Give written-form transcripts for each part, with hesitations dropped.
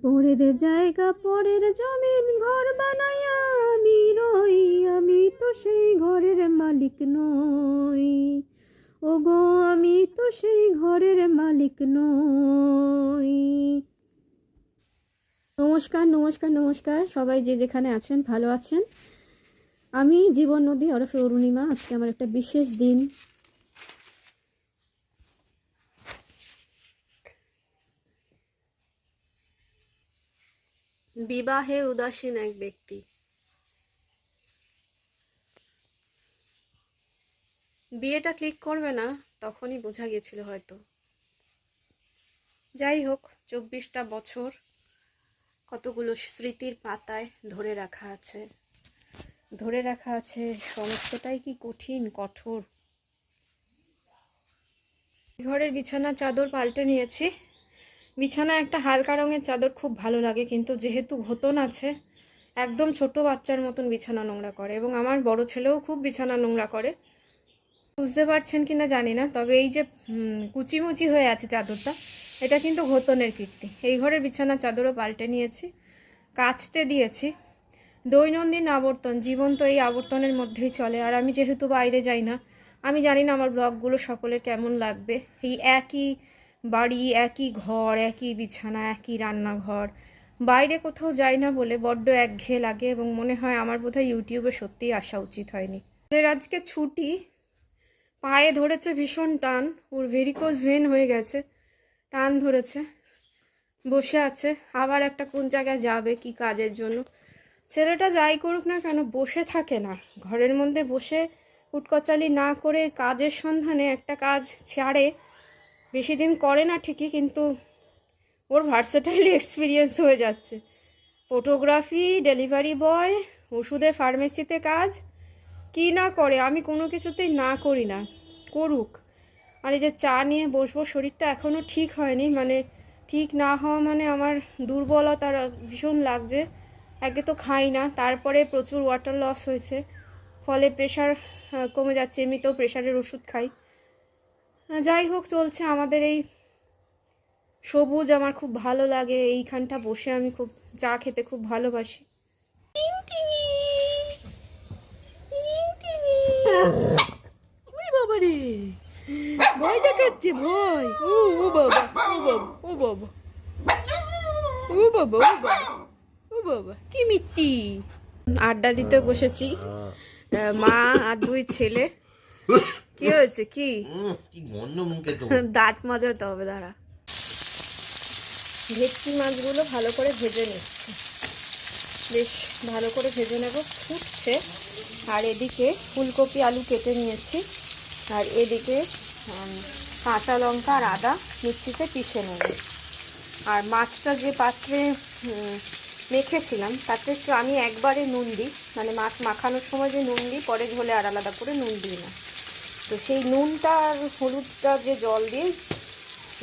পরের জায়গা পরের জমিন ঘর বানাইয়া আমি রই, আমি তো সেই ঘরের মালিক নই। ওগো আমি তো সেই ঘরের মালিক নই। নমস্কার নমস্কার নমস্কার, সবাই যে যেখানে আছেন ভালো আছেন। আমি জীবন নদী ওরফে অরুণিমা। আজকে আমার একটা বিশেষ দিন। বিবাহে উদাসীন এক ব্যক্তি। বিয়েটা ক্লিক করবে না তখনই বোঝা গেছিল হয়তো। যাই হোক, 24টা বছর কতগুলো স্মৃতির পাতায় ধরে রাখা আছে, সমস্তটাই কি কঠিন কঠোর। ঘরের বিছানা চাদর পাল্টে নিয়েছি। বিছানা একটা হালকা রঙের চাদর খুব ভালো লাগে, কিন্তু যেহেতু ঘোতন আছে একদম ছোট বাচ্চার মতন বিছানা নোংরা করে, এবং আমার বড় ছেলেও খুব বিছানা নোংরা করে। বুঝতে পারছেন কিনা জানি না, তবে এই যে কুচিমুচি হয়ে আছে চাদরটা, এটা কিন্তু ঘোতনের কীর্তি। এই ঘরের বিছানা চাদরও পাল্টে নিয়েছি, কাচতে দিয়েছি। দৈনন্দিন আবর্তন, জীবন তো এই আবর্তনের মধ্যেই চলে। আর আমি যেহেতু বাইরে যাই না, আমি জানি না আমার ব্লগগুলো সকলের কেমন লাগবে। এই একই বাড়ি, একই ঘর, একই বিছানা, একই রান্নাঘর, বাইরে কোথাও যাই না বলে বড্ড একঘেয়ে লাগে, এবং মনে হয় আমার বোধহয় ইউটিউবে সত্যিই আসা উচিত হয়নি। এর আজকে ছুটি। পায়ে ধরেছে ভীষণ টান, ওর ভেরিকোজ ভেন হয়ে গেছে, টান ধরেছে, বসে আছে। আবার একটা কোন জায়গায় যাবে কি কাজের জন্য। ছেলেটা যাই করুক না কেন বসে থাকে না, ঘরের মধ্যে বসে উটকচালি না করে কাজের সন্ধানে একটা কাজ ছাড়ে। বেশি দিন করে না ঠিকই, কিন্তু ওর ভার্সেটাইল এক্সপিরিয়েন্স হয়ে যাচ্ছে। ফটোগ্রাফি, ডেলিভারি বয়, ওষুধের ফার্মেসিতে কাজ, কি না করে। আমি কোনো কিছুতেই না করি না, করুক। আর এই যে চা নিয়ে বসবো, শরীরটা এখনও ঠিক হয়নি, মানে ঠিক না হওয়া মানে আমার দুর্বলতা ভীষণ লাগছে। একে তো খাই না, তারপরে প্রচুর ওয়াটার লস হয়েছে, ফলে প্রেশার কমে যাচ্ছে। এমনিতেও প্রেশারের ওষুধ খাই। যাই হোক, চলছে আমাদের এই সবুজ। আমার খুব ভালো লাগে এইখানটা বসে, আমি খুব চা খেতে খুব ভালোবাসি। বাবা রে, ভয় দেখাচ্ছে, ভয়। ও বাবা, ও বাবা, ও বাবা, ও বাবা, ও বাবা, ও বাবা, কি মিত্তি। আড্ডা দিতে বসেছি, মা আর দুই ছেলে। কি হয়েছে, কি দাঁত মাজাতে হবে, দাঁড়া। ভেটকি মাছগুলো ভালো করে ভেজে নিচ্ছি, বেশ ভালো করে ভেজে নেব, ফুটছে। আর এদিকে ফুলকপি আলু কেটে নিয়েছি, আর এদিকে কাঁচা লঙ্কা আর আদা মিক্সিতে পিষে নেব। আর মাছটা যে পাত্রে মেখেছিলাম তাতে একটু আমি একবারে নুন দিই, মানে মাছ মাখানোর সময় যে নুন দিই, পরে ঝোলে আর আলাদা করে নুন দিই না। তো সেই নুনটা আর হলুদটা যে জল দিয়ে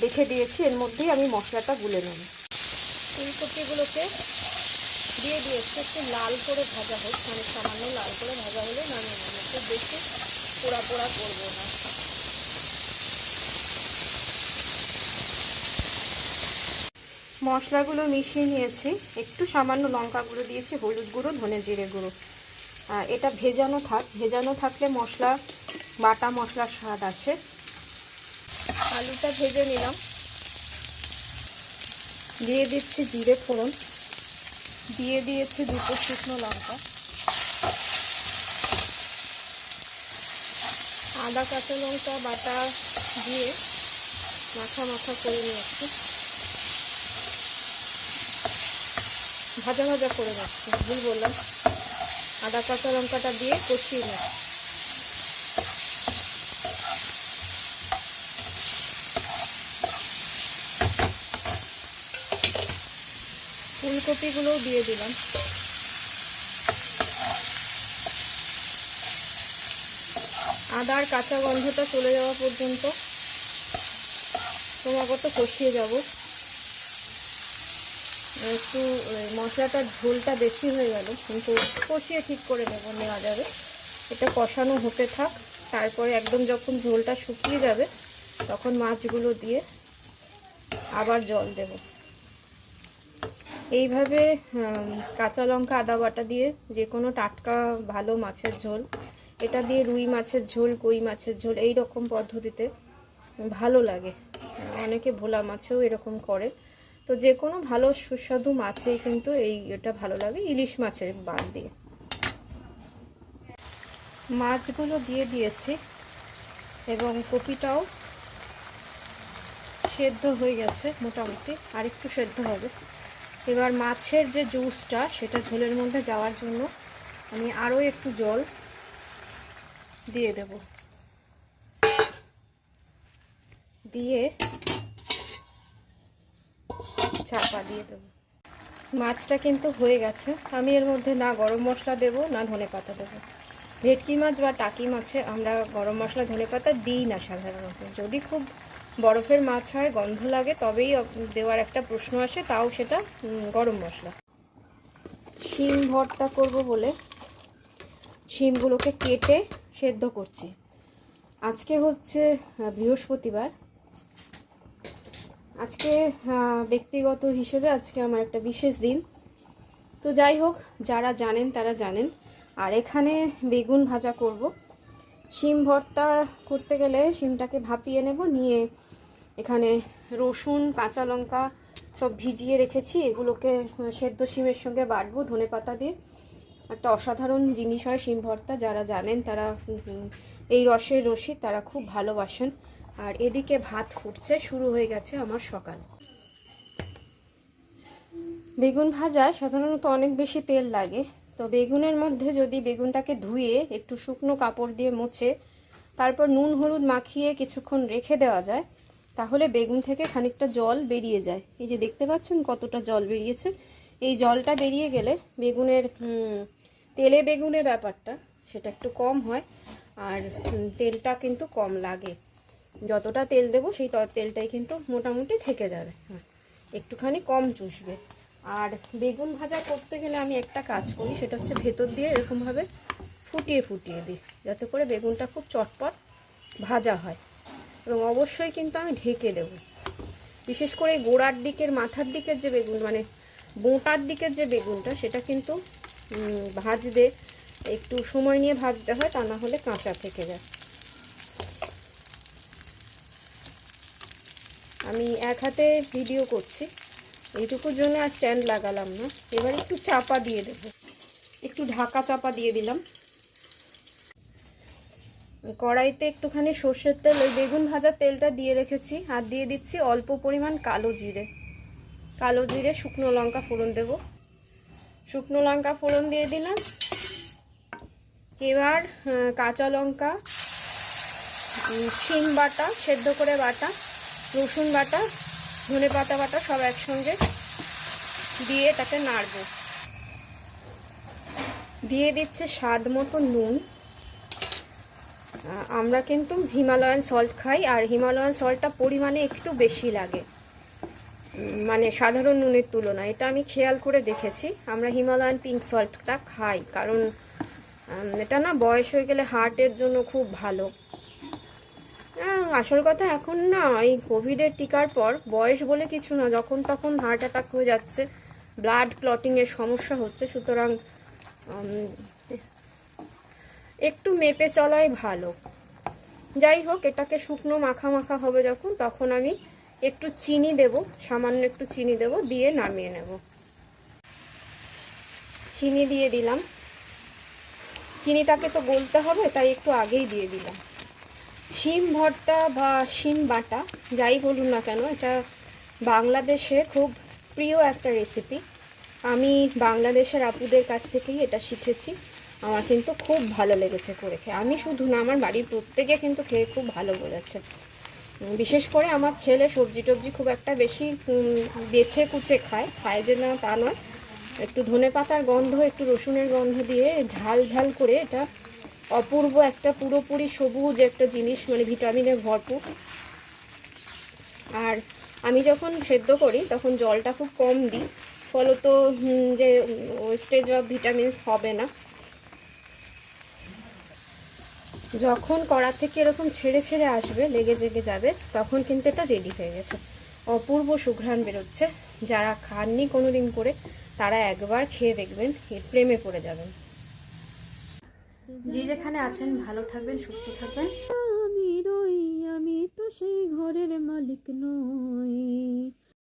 রেখে দিয়েছি, এর মধ্যেই আমি মশলাটা গুলে নেব। ফুলকপিগুলোকে দিয়ে দিয়েছি, একটু লাল করে ভাজা হোক, মানে সামান্য লাল করে ভাজা হলে নামিয়ে নেব, খুব বেশি পোড়া পোড়া করবো না। মশলাগুলো মিশিয়ে নিয়েছি, একটু সামান্য লঙ্কা গুঁড়ো দিয়েছি, হলুদ গুঁড়ো, ধনে জিরে গুঁড়ো। এটা ভেজানো থাক, ভেজানো থাকলে মশলা, বাটা মশলার স্বাদ আসে। আলুটা ভেজে নিলাম, দিয়ে দিচ্ছি জিরে ফোড়ন, দিয়ে দিয়েছি দুটো শুকনো লঙ্কা, আদা কাঁচা লঙ্কা বাটা দিয়ে মাখা মাখা করে নিয়েছি, ভাজা ভাজা করে রাখছি, ভুল বললাম। আদা কাঁচা লঙ্কাটা দিয়ে কষিয়ে নিচ্ছি। ফুলকপিগুলোও দিয়ে দিলাম। আদার কাঁচা গন্ধটা চলে যাওয়া পর্যন্ত ক্রমাগত কষিয়ে যাব। একটু মশলাটার ঝোলটা বেশি হয়ে গেল, কিন্তু কষিয়ে ঠিক করে নেওয়া যাবে। এটা কষানো হতে থাক, তারপরে একদম যখন ঝোলটা শুকিয়ে যাবে তখন মাছগুলো দিয়ে আবার জল দেব। এইভাবে কাঁচা লঙ্কা আদা বাটা দিয়ে যে কোনো টাটকা ভালো মাছের ঝোল, এটা দিয়ে রুই মাছের ঝোল, কই মাছের ঝোল এই রকম পদ্ধতিতে ভালো লাগে। অনেকে ভোলা মাছেও এরকম করে। তো যে কোনো ভালো সুস্বাদু মাছেই কিন্তু এটা ভালো লাগে, ইলিশ মাছের বাদ দিয়ে। মাছগুলো দিয়ে দিয়েছি এবং কপিটাও সেদ্ধ হয়ে গেছে মোটামুটি, আর একটু সেদ্ধ হবে। এবার মাছের যে জুসটা সেটা ঝোলের মধ্যে যাওয়ার জন্য আমি আরও একটু জল দিয়ে দেব, দিয়ে চাপা দিয়ে দেব। মাছটা কিন্তু হয়ে গেছে। আমি এর মধ্যে না গরম মশলা দেব না ধনেপাতা দেবো। ভেটকি মাছ বা টাকি মাছে আমরা গরম মশলা ধনেপাতা দিই না সাধারণত। যদি খুব বরফের মাছ হয়, গন্ধ লাগে, তবেই দেওয়ার একটা প্রশ্ন আসে, তাও সেটা গরম মশলা। শিম ভর্তা করব বলে শিমগুলোকে কেটে সেদ্ধ করছি। আজকে হচ্ছে বৃহস্পতিবার। আজকে ব্যক্তিগত হিসেবে আজকে আমার একটা বিশেষ দিন। তো যাই হোক, যারা জানেন তারা জানেন। আর এখানে বেগুন ভাজা করব। শিম ভর্তা করতে গেলে শিমটাকে ভাপিয়ে নেব, নিয়ে এখানে রসুন কাঁচা লঙ্কা সব ভিজিয়ে রেখেছি, এগুলোকে সেদ্ধ শিমের সঙ্গে বাটবো ধনেপাতা দিয়ে। একটা অসাধারণ জিনিস হয় শিম ভর্তা। যারা জানেন তারা, এই রসের রসিক, তারা খুব ভালোবাসেন। আর এদিকে ভাত ফুটছে, শুরু হয়ে গেছে আমার সকাল। বেগুন ভাজা সাধারণত অনেক বেশি তেল লাগে। তো বেগুনের মধ্যে যদি বেগুনটাকে ধুয়ে একটু শুকনো কাপড় দিয়ে মুছে তারপর নুন হলুদ মাখিয়ে কিছুক্ষণ রেখে দেওয়া যায়, তাহলে বেগুন থেকে খানিকটা জল বেরিয়ে যায়। এই যে দেখতে পাচ্ছেন কতটা জল বেরিয়েছে। এই জলটা বেরিয়ে গেলে বেগুনের তেলে বেগুনে ব্যাপারটা সেটা একটু কম হয়, আর তেলটা কিন্তু কম লাগে। যতটা তেল দেবো সেই তেলটাই কিন্তু মোটামুটি থেকে যাবে, একটুখানি কম চুষবে। আর বেগুন ভাজা করতে গেলে আমি একটা কাজ করি, সেটা হচ্ছে ভেতর দিয়ে এরকমভাবে ফুটিয়ে ফুটিয়ে দিই, যাতে করে বেগুনটা খুব চটপট ভাজা হয়। এবং অবশ্যই কিন্তু আমি ঢেকে দেব। বিশেষ করে গোড়ার দিকের মাথার দিকের যে বেগুন, মানে বোঁটার দিকের যে বেগুনটা, সেটা কিন্তু ভাজতে একটু সময় নিয়ে ভাজতে হয়, তা না হলে কাঁচা থেকে যায়। আমি এক হাতে ভিডিও করছি, এইটুকুর জন্য আর স্ট্যান্ড লাগালাম না। এবার একটু চাপা দিয়ে দেব, একটু ঢাকা চাপা দিয়ে দিলাম। কড়াইতে একটুখানি সর্ষের তেল, ওই বেগুন ভাজার তেলটা দিয়ে রেখেছি, আর দিয়ে দিচ্ছি অল্প পরিমাণ কালো জিরে। কালো জিরে শুকনো লঙ্কা ফোড়ন দেব। শুকনো লঙ্কা ফোড়ন দিয়ে দিলাম। এবার কাঁচা লঙ্কা, শিম বাটা সেদ্ধ করে বাটা, রসুন বাটা, ধনেপাতা বাটা সব একসঙ্গে দিয়ে এটাকে নাড়ব। দিয়ে দিচ্ছে স্বাদ মতো নুন। আমরা কিন্তু হিমালয়ান সল্ট খাই, আর হিমালয়ান সল্টটা পরিমাণে একটু বেশি লাগে, মানে সাধারণ নুনের তুলনায়। এটা আমি খেয়াল করে দেখেছি। আমরা হিমালয়ান পিঙ্ক সল্টটা খাই, কারণ এটা না বয়স হয়ে গেলে হার্টের জন্য খুব ভালো। আসল কথা, এখন না এই কোভিডের টিকার পর বয়স বলে কিছু না, যখন তখন হার্ট অ্যাটাক হয়ে যাচ্ছে, ব্লাড ক্লটিংয়ের সমস্যা হচ্ছে। সুতরাং একটু মেপে চলাই ভালো। যাই হোক, এটাকে শুকনো মাখা মাখা হবে যখন, তখন আমি একটু চিনি দেব, সামান্য একটু চিনি দেব, দিয়ে নামিয়ে নেব। চিনি দিয়ে দিলাম। চিনিটাকে তো গলতে হবে, তাই একটু আগেই দিয়ে দিলাম। শিম ভর্তা বা শিম বাটা যাই বলুন না কেন, এটা বাংলাদেশে খুব প্রিয় একটা রেসিপি। আমি বাংলাদেশের আপুদের কাছ থেকেই এটা শিখেছি। আমার কিন্তু খুব ভালো লেগেছে করে খেয়ে। আমি শুধু না, আমার বাড়ির প্রত্যেকে কিন্তু খেয়ে খুব ভালো বলেছে। বিশেষ করে আমার ছেলে সবজি টবজি খুব একটা বেশি বেছে কুচে খায় যে না তা নয়। একটু ধনেপাতার গন্ধ, একটু রসুনের গন্ধ দিয়ে ঝাল ঝাল করে, এটা অপূর্ব একটা পুরোপুরি সবুজ একটা জিনিস, মানে ভিটামিনে ভরপুর। আর আমি যখন সেদ্ধ করি তখন জলটা খুব কম দিই, ফলত যে ওয়েস্টেজ অফ ভিটামিনস হবে না। যখন কড়া থেকে এরকম ছেড়ে ছেড়ে আসবে, লেগে জেগে যাবে, তখন কিন্তু এটা রেডি হয়ে গেছে। অপূর্ব সুঘ্রাণ বেরোচ্ছে। যারা খাননি কোনো দিন করে তারা একবার খেয়ে দেখবেন, এর প্রেমে পড়ে যাবেন। যে যেখানে আছেন ভালো থাকবেন, সুস্থ থাকবেন। আমি তো সেই ঘরের মালিক নই।